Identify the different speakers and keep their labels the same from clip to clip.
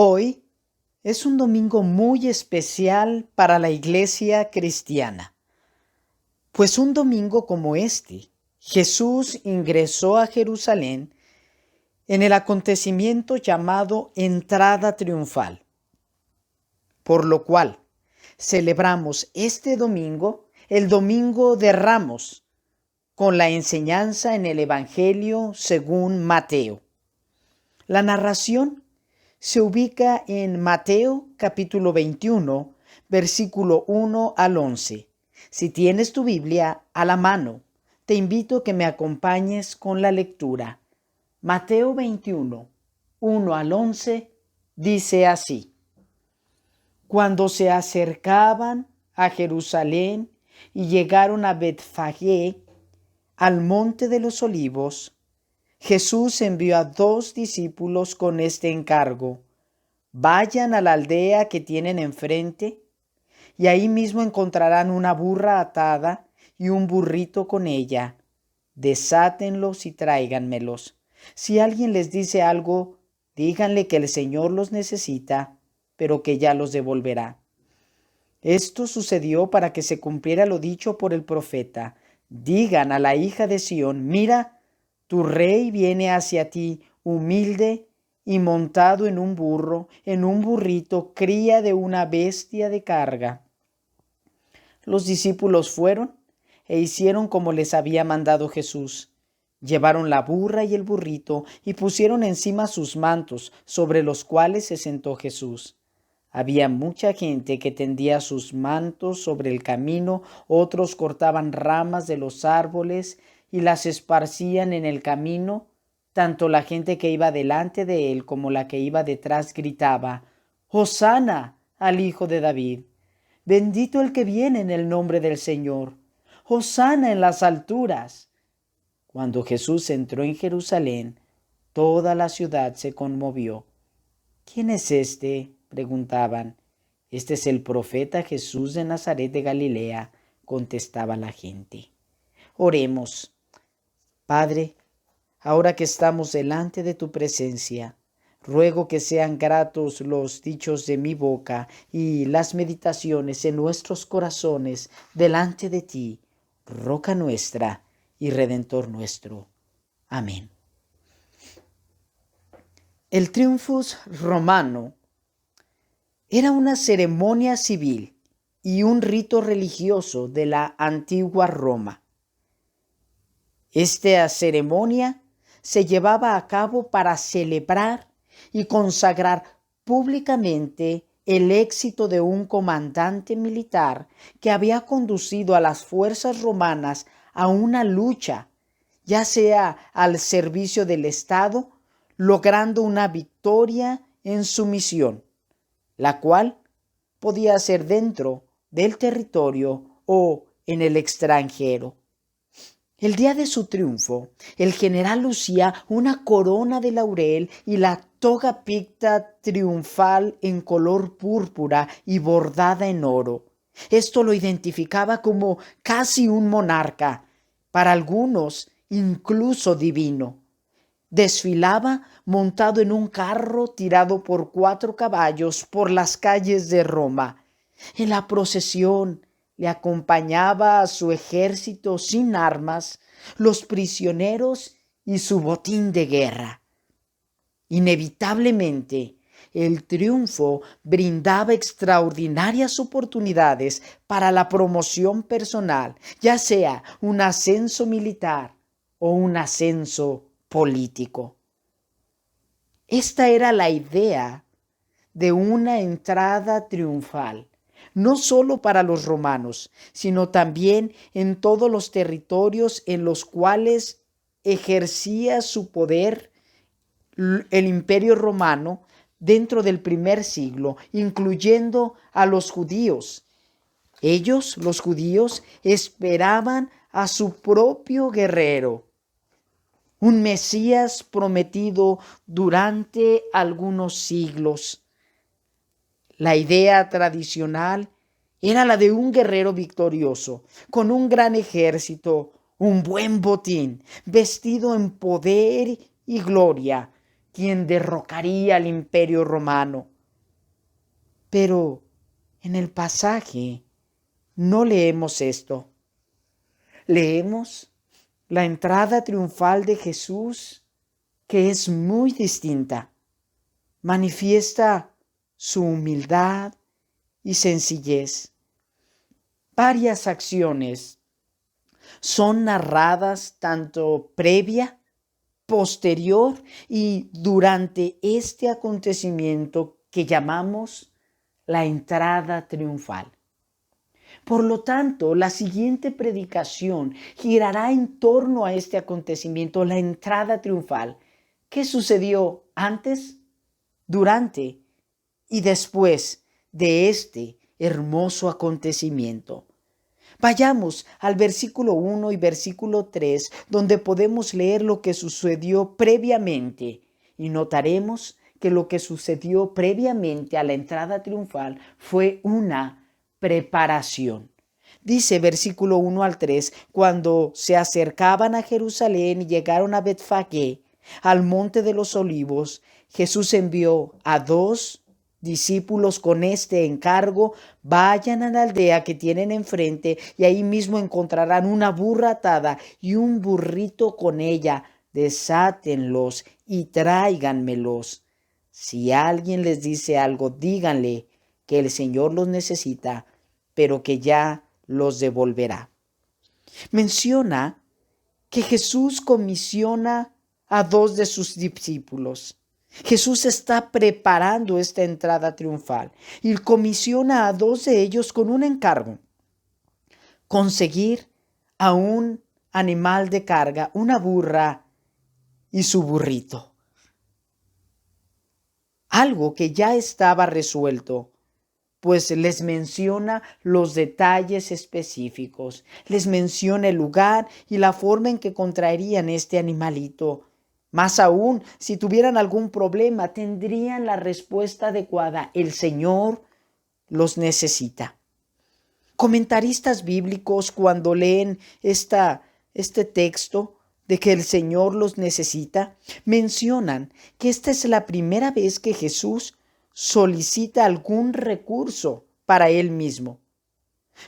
Speaker 1: Hoy es un domingo muy especial para la iglesia cristiana, pues un domingo como este, Jesús ingresó a Jerusalén en el acontecimiento llamado Entrada Triunfal, por lo cual celebramos este domingo, el Domingo de Ramos, con la enseñanza en el Evangelio según Mateo. La narración se ubica en Mateo capítulo 21, versículo 1 al 11. Si tienes tu Biblia a la mano, te invito a que me acompañes con la lectura. Mateo 21, 1 al 11, dice así: Cuando se acercaban a Jerusalén y llegaron a Betfagé, al monte de los olivos, Jesús envió a 2 discípulos con este encargo: vayan a la aldea que tienen enfrente, y ahí mismo encontrarán una burra atada y un burrito con ella. Desátenlos y tráiganmelos. Si alguien les dice algo, díganle que el Señor los necesita, pero que ya los devolverá. Esto sucedió para que se cumpliera lo dicho por el profeta: digan a la hija de Sión, mira, tu rey viene hacia ti, humilde y montado en un burro, en un burrito, cría de una bestia de carga. Los discípulos fueron e hicieron como les había mandado Jesús. Llevaron la burra y el burrito y pusieron encima sus mantos, sobre los cuales se sentó Jesús. Había mucha gente que tendía sus mantos sobre el camino, otros cortaban ramas de los árboles y las esparcían en el camino. Tanto la gente que iba delante de él como la que iba detrás gritaba: «¡Hosana al Hijo de David! Bendito el que viene en el nombre del Señor. ¡Hosana en las alturas!». Cuando Jesús entró en Jerusalén, toda la ciudad se conmovió. «¿Quién es este?», preguntaban. «Este es el profeta Jesús de Nazaret de Galilea», contestaba la gente. Oremos. Padre, ahora que estamos delante de tu presencia, ruego que sean gratos los dichos de mi boca y las meditaciones en nuestros corazones delante de ti, roca nuestra y redentor nuestro. Amén. El triunfus romano era una ceremonia civil y un rito religioso de la antigua Roma. Esta ceremonia se llevaba a cabo para celebrar y consagrar públicamente el éxito de un comandante militar que había conducido a las fuerzas romanas a una lucha, ya sea al servicio del Estado, logrando una victoria en su misión, la cual podía ser dentro del territorio o en el extranjero. El día de su triunfo, el general lucía una corona de laurel y la toga picta triunfal en color púrpura y bordada en oro. Esto lo identificaba como casi un monarca, para algunos incluso divino. Desfilaba montado en un carro tirado por 4 caballos por las calles de Roma. En la procesión le acompañaba a su ejército sin armas, los prisioneros y su botín de guerra. Inevitablemente, el triunfo brindaba extraordinarias oportunidades para la promoción personal, ya sea un ascenso militar o un ascenso político. Esta era la idea de una entrada triunfal, no solo para los romanos, sino también en todos los territorios en los cuales ejercía su poder el Imperio Romano dentro del primer siglo, incluyendo a los judíos. Ellos, los judíos, esperaban a su propio guerrero, un Mesías prometido durante algunos siglos. La idea tradicional era la de un guerrero victorioso, con un gran ejército, un buen botín, vestido en poder y gloria, quien derrocaría al Imperio Romano. Pero en el pasaje no leemos esto. Leemos la entrada triunfal de Jesús, que es muy distinta. Manifiesta su humildad y sencillez. Varias acciones son narradas tanto previa, posterior y durante este acontecimiento que llamamos la entrada triunfal. Por lo tanto, la siguiente predicación girará en torno a este acontecimiento, la entrada triunfal. ¿Qué sucedió antes, durante y después de este hermoso acontecimiento? Vayamos al versículo 1 y versículo 3, donde podemos leer lo que sucedió previamente, y notaremos que lo que sucedió previamente a la entrada triunfal fue una preparación. Dice versículo 1 al 3, cuando se acercaban a Jerusalén y llegaron a Betfagé, al monte de los olivos, Jesús envió a 2 discípulos con este encargo: vayan a la aldea que tienen enfrente y ahí mismo encontrarán una burra atada y un burrito con ella. Desátenlos y tráiganmelos. Si alguien les dice algo, díganle que el Señor los necesita, pero que ya los devolverá. Menciona que Jesús comisiona a 2 de sus discípulos. Jesús está preparando esta entrada triunfal y comisiona a 2 de ellos con un encargo: conseguir a un animal de carga, una burra y su burrito. Algo que ya estaba resuelto, pues les menciona los detalles específicos, les menciona el lugar y la forma en que contraerían este animalito. Más aún, si tuvieran algún problema, tendrían la respuesta adecuada: el Señor los necesita. Comentaristas bíblicos, cuando leen este texto de que el Señor los necesita, mencionan que esta es la primera vez que Jesús solicita algún recurso para él mismo,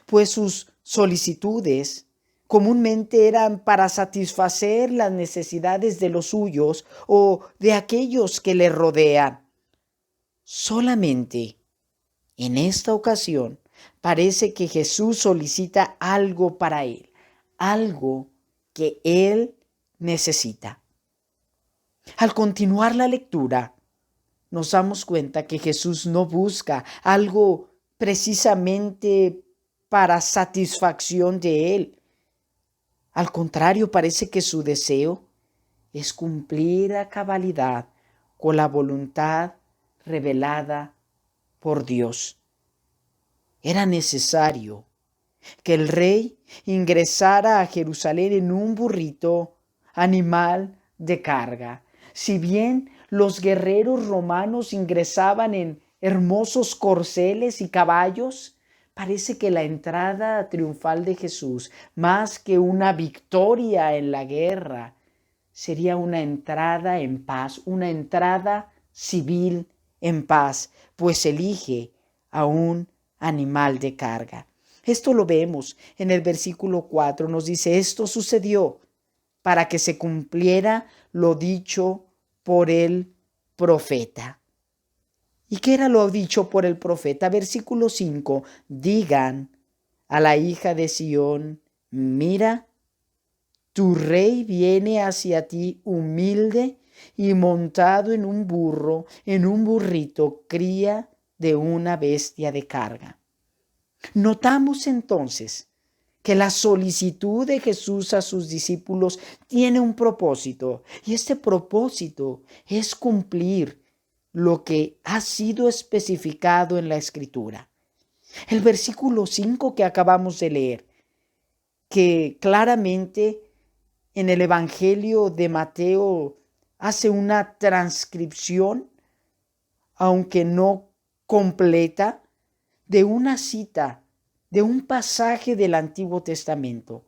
Speaker 1: pues sus solicitudes comúnmente eran para satisfacer las necesidades de los suyos o de aquellos que le rodean. Solamente en esta ocasión parece que Jesús solicita algo para él, algo que él necesita. Al continuar la lectura, nos damos cuenta que Jesús no busca algo precisamente para satisfacción de él. Al contrario, parece que su deseo es cumplir a cabalidad con la voluntad revelada por Dios. Era necesario que el rey ingresara a Jerusalén en un burrito, animal de carga. Si bien los guerreros romanos ingresaban en hermosos corceles y caballos, parece que la entrada triunfal de Jesús, más que una victoria en la guerra, sería una entrada en paz, una entrada civil en paz, pues elige a un animal de carga. Esto lo vemos en el versículo 4, nos dice: esto sucedió para que se cumpliera lo dicho por el profeta. ¿Y qué era lo dicho por el profeta? Versículo 5, digan a la hija de Sión: mira, tu rey viene hacia ti humilde y montado en un burro, en un burrito, cría de una bestia de carga. Notamos entonces que la solicitud de Jesús a sus discípulos tiene un propósito, y este propósito es cumplir lo que ha sido especificado en la Escritura. El versículo 5 que acabamos de leer, que claramente en el Evangelio de Mateo hace una transcripción, aunque no completa, de una cita, de un pasaje del Antiguo Testamento.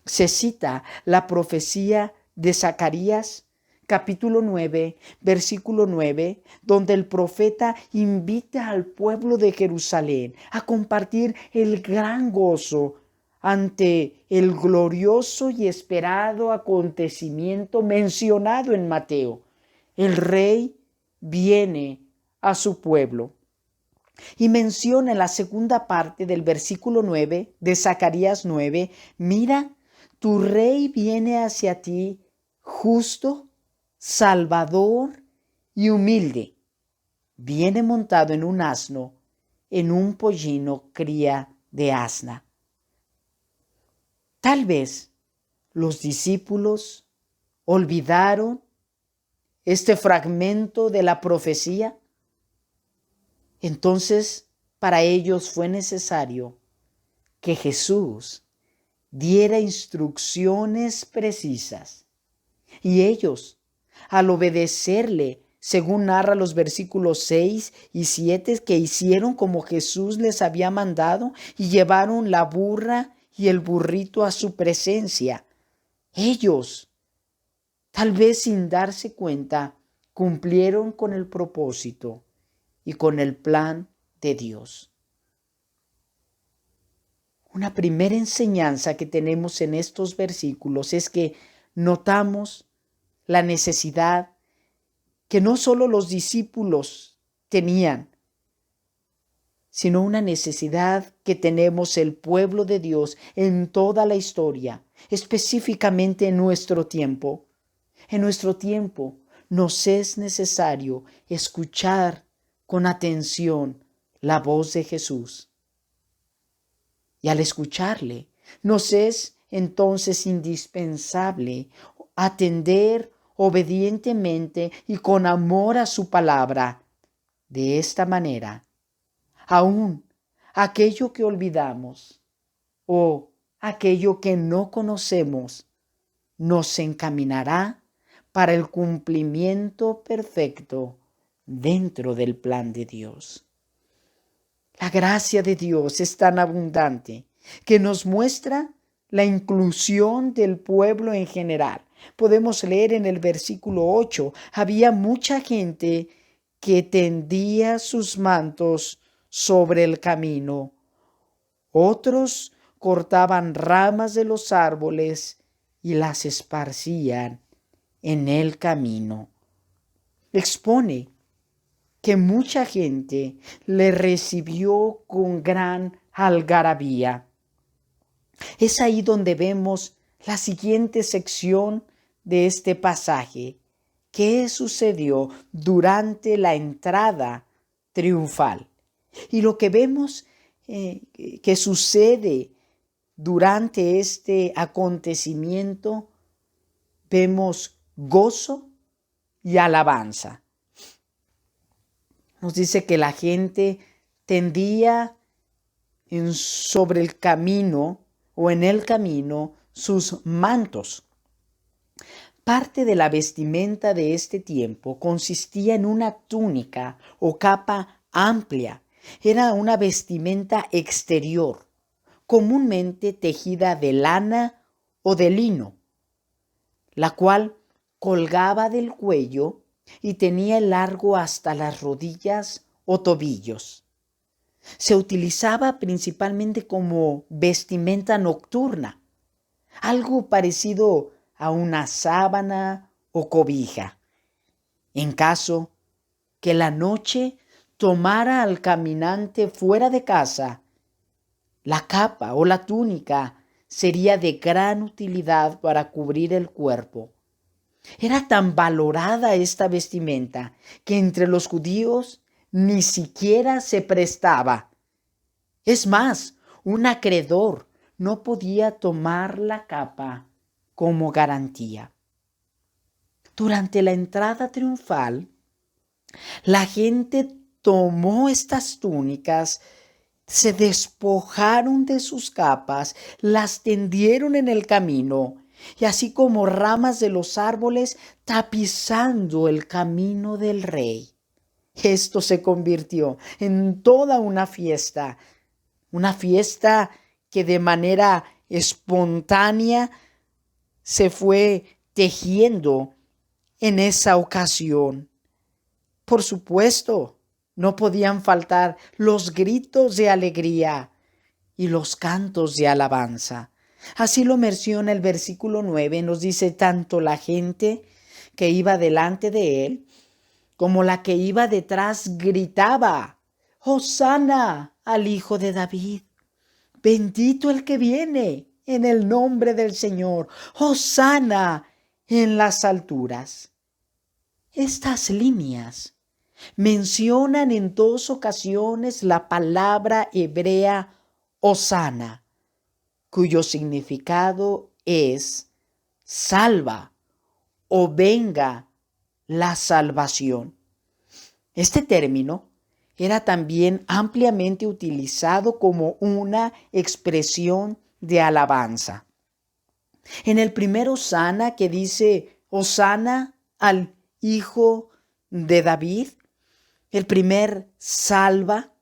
Speaker 1: Se cita la profecía de Zacarías, capítulo 9, versículo 9, donde el profeta invita al pueblo de Jerusalén a compartir el gran gozo ante el glorioso y esperado acontecimiento mencionado en Mateo. El rey viene a su pueblo. Y menciona en la segunda parte del versículo 9 de Zacarías 9, mira, tu rey viene hacia ti justo, salvador y humilde. Viene montado en un asno, en un pollino cría de asna. Tal vez los discípulos olvidaron este fragmento de la profecía. Entonces, para ellos fue necesario que Jesús diera instrucciones precisas. Y ellos, al obedecerle, según narra los versículos 6 y 7, que hicieron como Jesús les había mandado y llevaron la burra y el burrito a su presencia. Ellos, tal vez sin darse cuenta, cumplieron con el propósito y con el plan de Dios. Una primera enseñanza que tenemos en estos versículos es que notamos la necesidad que no solo los discípulos tenían, sino una necesidad que tenemos el pueblo de Dios en toda la historia, específicamente en nuestro tiempo. En nuestro tiempo nos es necesario escuchar con atención la voz de Jesús. Y al escucharle, nos es entonces indispensable atender obedientemente y con amor a su palabra. De esta manera, aún aquello que olvidamos o aquello que no conocemos nos encaminará para el cumplimiento perfecto dentro del plan de Dios. La gracia de Dios es tan abundante que nos muestra la inclusión del pueblo en general. Podemos leer en el versículo 8, había mucha gente que tendía sus mantos sobre el camino. Otros cortaban ramas de los árboles y las esparcían en el camino. Expone que mucha gente le recibió con gran algarabía. Es ahí donde vemos la siguiente sección de este pasaje. ¿Qué sucedió durante la entrada triunfal? Y lo que vemos que sucede durante este acontecimiento, vemos gozo y alabanza. Nos dice que la gente tendía sobre el camino o en el camino sus mantos. Parte de la vestimenta de este tiempo consistía en una túnica o capa amplia. Era una vestimenta exterior, comúnmente tejida de lana o de lino, la cual colgaba del cuello y tenía el largo hasta las rodillas o tobillos. Se utilizaba principalmente como vestimenta nocturna, algo parecido a una sábana o cobija. En caso que la noche tomara al caminante fuera de casa, la capa o la túnica sería de gran utilidad para cubrir el cuerpo. Era tan valorada esta vestimenta que entre los judíos ni siquiera se prestaba. Es más, un acreedor no podía tomar la capa como garantía. Durante la entrada triunfal, la gente tomó estas túnicas, se despojaron de sus capas, las tendieron en el camino, y así como ramas de los árboles tapizando el camino del rey. Esto se convirtió en toda una fiesta que de manera espontánea se fue tejiendo en esa ocasión? Por supuesto, no podían faltar los gritos de alegría y los cantos de alabanza. Así lo menciona el versículo 9, nos dice tanto la gente que iba delante de él como la que iba detrás gritaba: Hosana al Hijo de David. Bendito el que viene en el nombre del Señor. Hosana en las alturas. Estas líneas mencionan en dos ocasiones la palabra hebrea Hosana, cuyo significado es salva o venga la salvación. Este término era también ampliamente utilizado como una expresión de alabanza. En el primer Hosana, que dice Hosana al Hijo de David, el primer salva,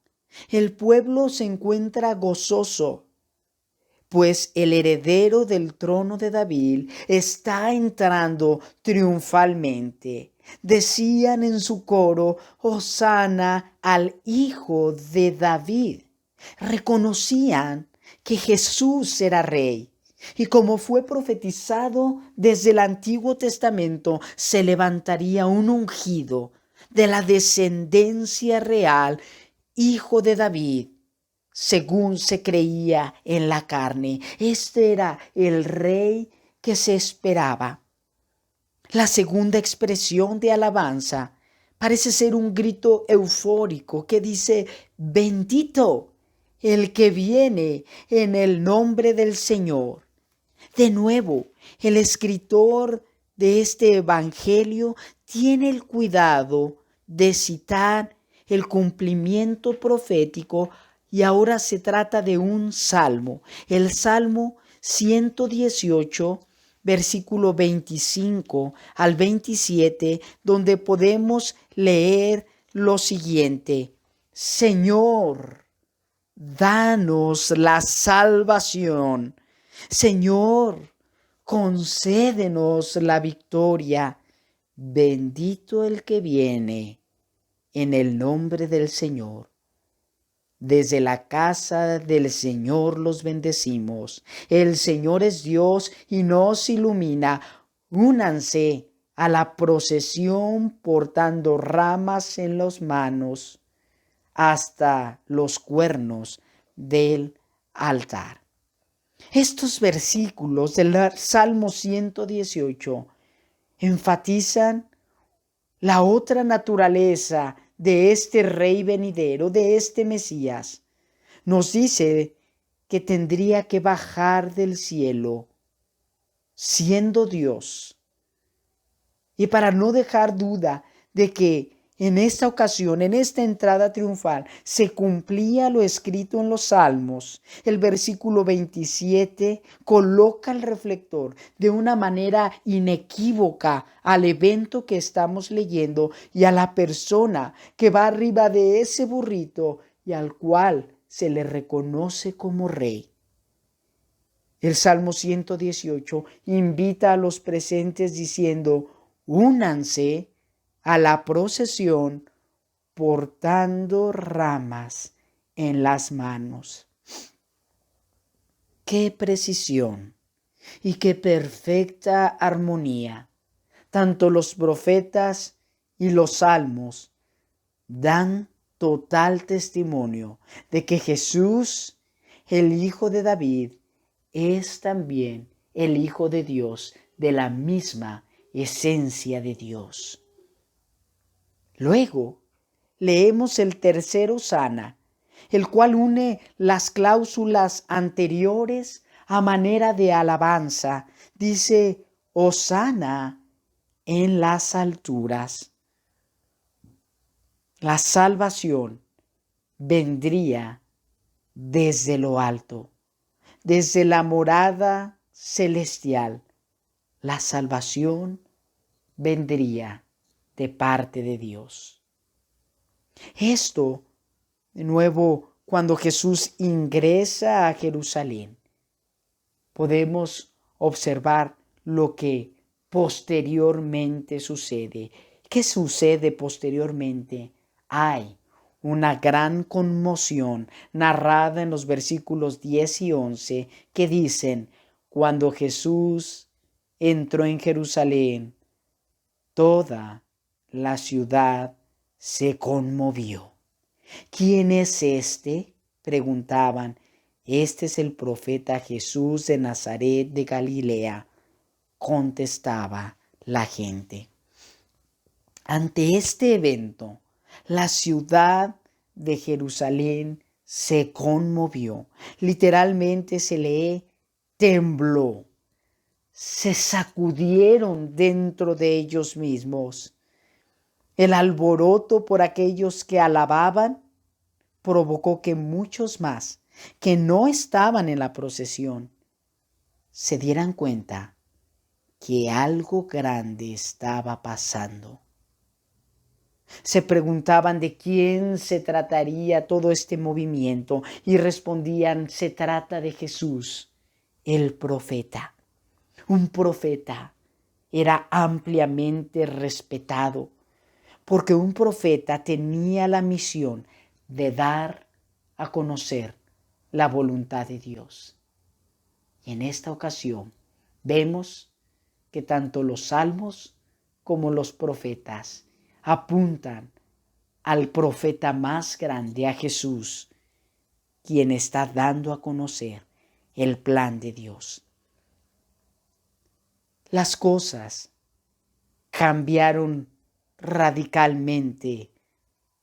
Speaker 1: el pueblo se encuentra gozoso, pues el heredero del trono de David está entrando triunfalmente. Decían en su coro: Hosana al Hijo de David. Reconocían que Jesús era rey. Y como fue profetizado desde el Antiguo Testamento, se levantaría un ungido de la descendencia real, hijo de David, según se creía en la carne. Este era el rey que se esperaba. La segunda expresión de alabanza parece ser un grito eufórico que dice: bendito el que viene en el nombre del Señor. De nuevo, el escritor de este evangelio tiene el cuidado de citar el cumplimiento profético, y ahora se trata de un salmo, el Salmo 118, versículo 25 al 27, donde podemos leer lo siguiente: Señor, danos la salvación. Señor, concédenos la victoria. Bendito el que viene en el nombre del Señor. Desde la casa del Señor los bendecimos. El Señor es Dios y nos ilumina. Únanse a la procesión portando ramas en las manos hasta los cuernos del altar. Estos versículos del Salmo 118 enfatizan la otra naturaleza de este rey venidero, de este Mesías. Nos dice que tendría que bajar del cielo siendo Dios. Y para no dejar duda de que en esta ocasión, en esta entrada triunfal, se cumplía lo escrito en los Salmos, el versículo 27 coloca el reflector de una manera inequívoca al evento que estamos leyendo y a la persona que va arriba de ese burrito y al cual se le reconoce como rey. El Salmo 118 invita a los presentes diciendo: únanse a la procesión portando ramas en las manos. ¡Qué precisión y qué perfecta armonía! Tanto los profetas y los salmos dan total testimonio de que Jesús, el Hijo de David, es también el Hijo de Dios, de la misma esencia de Dios. Luego, leemos el tercer Hosana, el cual une las cláusulas anteriores a manera de alabanza. Dice: Hosana en las alturas. La salvación vendría desde lo alto, desde la morada celestial. La salvación vendría de parte de Dios. Esto, de nuevo, cuando Jesús ingresa a Jerusalén, podemos observar lo que posteriormente sucede. ¿Qué sucede posteriormente? Hay una gran conmoción narrada en los versículos 10 y 11 que dicen: cuando Jesús entró en Jerusalén, toda la ciudad se conmovió. ¿Quién es este?, preguntaban. Este es el profeta Jesús de Nazaret de Galilea, contestaba la gente. Ante este evento, la ciudad de Jerusalén se conmovió. Literalmente se lee tembló. Se sacudieron dentro de ellos mismos. El alboroto por aquellos que alababan provocó que muchos más que no estaban en la procesión se dieran cuenta que algo grande estaba pasando. Se preguntaban de quién se trataría todo este movimiento y respondían: se trata de Jesús, el profeta. Un profeta era ampliamente respetado porque un profeta tenía la misión de dar a conocer la voluntad de Dios. Y en esta ocasión vemos que tanto los salmos como los profetas apuntan al profeta más grande, a Jesús, quien está dando a conocer el plan de Dios. Las cosas cambiaron radicalmente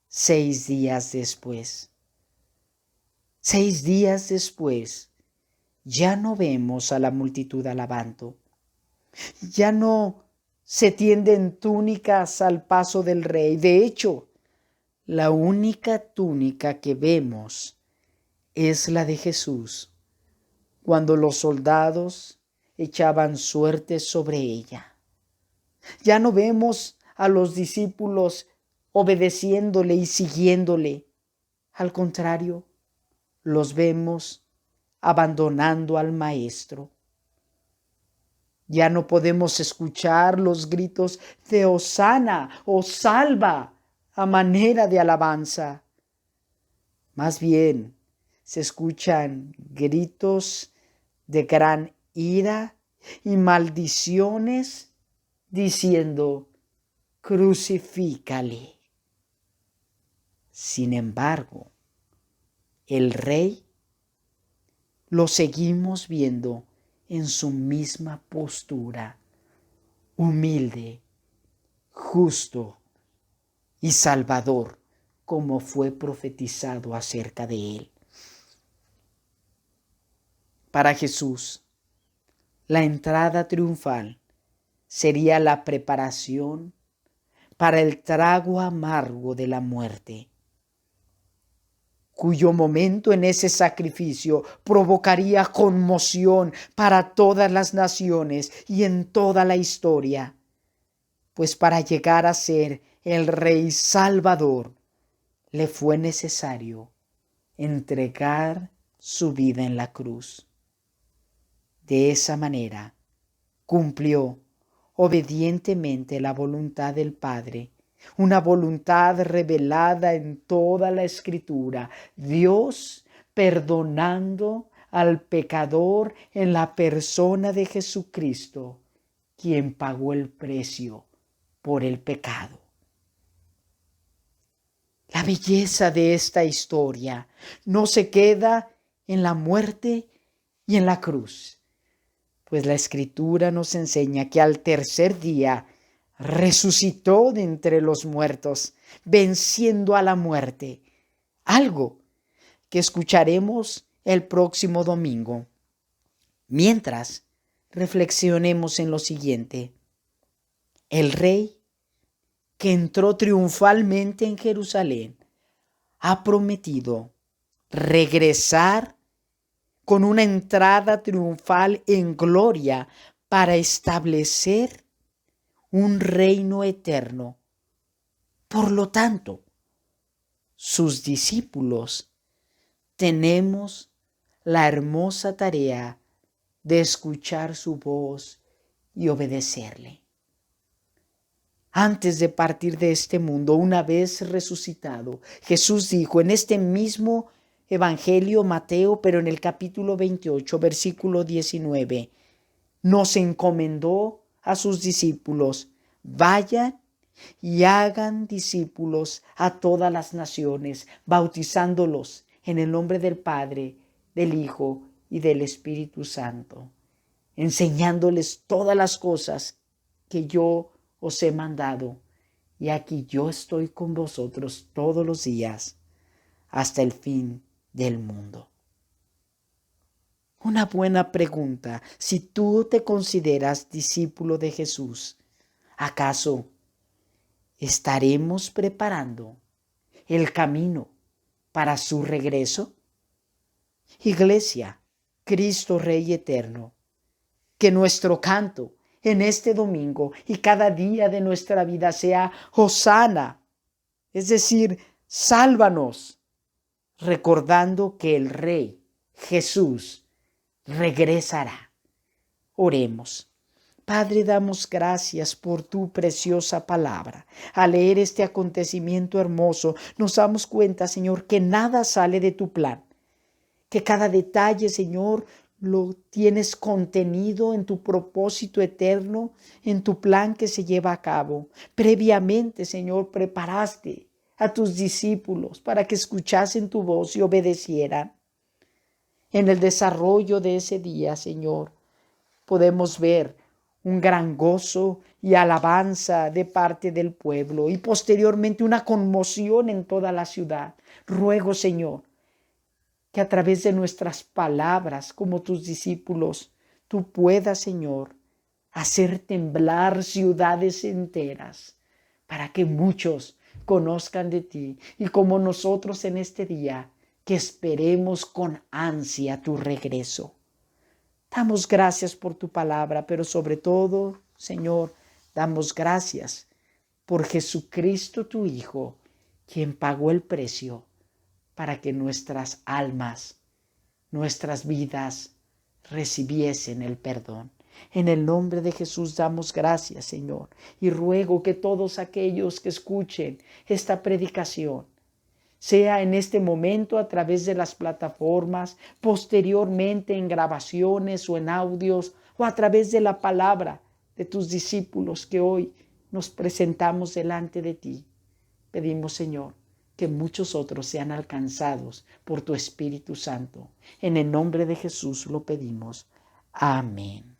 Speaker 1: 6 días después. 6 días después, ya no vemos a la multitud alabando. Ya no se tienden túnicas al paso del rey. De hecho, la única túnica que vemos es la de Jesús, cuando los soldados echaban suertes sobre ella. Ya no vemos a los discípulos obedeciéndole y siguiéndole. Al contrario, los vemos abandonando al Maestro. Ya no podemos escuchar los gritos de Hosana o salva a manera de alabanza. Más bien, se escuchan gritos de gran ira y maldiciones diciendo: crucifícale. Sin embargo, el rey lo seguimos viendo en su misma postura, humilde, justo y salvador, como fue profetizado acerca de él. Para Jesús, la entrada triunfal sería la preparación para el trago amargo de la muerte, cuyo momento en ese sacrificio provocaría conmoción para todas las naciones y en toda la historia, pues para llegar a ser el Rey Salvador le fue necesario entregar su vida en la cruz. De esa manera cumplió obedientemente la voluntad del Padre, una voluntad revelada en toda la Escritura. Dios perdonando al pecador en la persona de Jesucristo, quien pagó el precio por el pecado. La belleza de esta historia no se queda en la muerte y en la cruz, pues la Escritura nos enseña que al tercer día resucitó de entre los muertos, venciendo a la muerte, algo que escucharemos el próximo domingo. Mientras, reflexionemos en lo siguiente: el Rey que entró triunfalmente en Jerusalén ha prometido regresar con una entrada triunfal en gloria para establecer un reino eterno. Por lo tanto, sus discípulos tenemos la hermosa tarea de escuchar su voz y obedecerle. Antes de partir de este mundo, una vez resucitado, Jesús dijo en este mismo Evangelio Mateo, pero en el capítulo 28, versículo 19, nos encomendó a sus discípulos: vayan y hagan discípulos a todas las naciones, bautizándolos en el nombre del Padre, del Hijo y del Espíritu Santo, enseñándoles todas las cosas que yo os he mandado. Y aquí yo estoy con vosotros todos los días hasta el fin del mundo. Una buena pregunta: si tú te consideras discípulo de Jesús, ¿acaso estaremos preparando el camino para su regreso? Iglesia, Cristo Rey eterno, que nuestro canto en este domingo y cada día de nuestra vida sea Hosana, es decir, sálvanos, recordando que el Rey Jesús regresará. Oremos. Padre, damos gracias por tu preciosa palabra. Al leer este acontecimiento hermoso, nos damos cuenta, Señor, que nada sale de tu plan, que cada detalle, Señor, lo tienes contenido en tu propósito eterno, en tu plan que se lleva a cabo. Previamente, Señor, preparaste a tus discípulos para que escuchasen tu voz y obedecieran. En el desarrollo de ese día, Señor, podemos ver un gran gozo y alabanza de parte del pueblo y posteriormente una conmoción en toda la ciudad. Ruego, Señor, que a través de nuestras palabras como tus discípulos, tú puedas, Señor, hacer temblar ciudades enteras para que muchos conozcan de ti y como nosotros en este día, que esperemos con ansia tu regreso. Damos gracias por tu palabra, pero sobre todo, Señor, damos gracias por Jesucristo tu Hijo, quien pagó el precio para que nuestras almas, nuestras vidas recibiesen el perdón. En el nombre de Jesús damos gracias, Señor, y ruego que todos aquellos que escuchen esta predicación, sea en este momento a través de las plataformas, posteriormente en grabaciones o en audios, o a través de la palabra de tus discípulos que hoy nos presentamos delante de ti. Pedimos, Señor, que muchos otros sean alcanzados por tu Espíritu Santo. En el nombre de Jesús lo pedimos. Amén.